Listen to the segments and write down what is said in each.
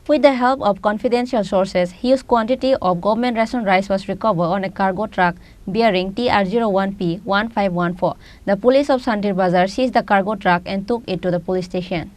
With the help of confidential sources, huge quantity of government ration rice was recovered on a cargo truck bearing TR01P-1514. The police of Santir Bazar seized the cargo truck and took it to the police station.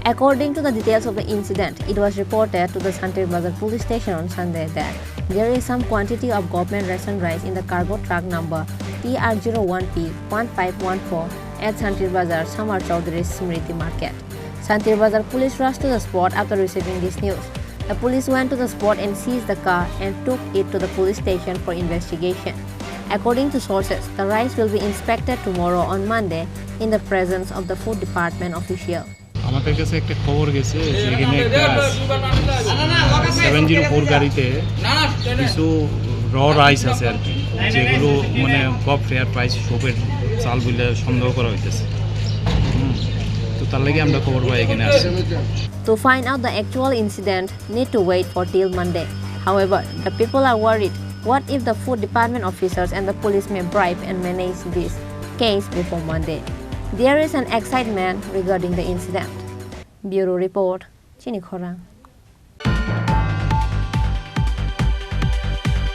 According to the details of the incident, it was reported to the Santir Bazar police station on Sunday that there is some quantity of government ration rice in the cargo truck number TR01P-1514 at Santir Bazar, Samar Chowdhury Smriti Market. Santir Bazar police rushed to the spot after receiving this news. The police went to the spot and seized the car and took it to the police station for investigation. According to sources, the rice will be inspected tomorrow on Monday in the presence of the food department official. আমাদের কাছে একটা খবর গেছে যে এখানে একটা 704 গাড়িতে কিছু র রাইস আছে আর কি, যেগুলো মানে কম ফেয়ার প্রাইস শপের চাল বলে সন্দেহ করা হইতেছে। তো তার লাগি আমরা খবর পাই এখানে আসছি। To find out the actual incident, need to wait for till Monday. However, the people are worried. What if the food department officers and the police may bribe and manage this case before Monday? There is an excitement regarding the incident. Bureau Report, Chini Khorang.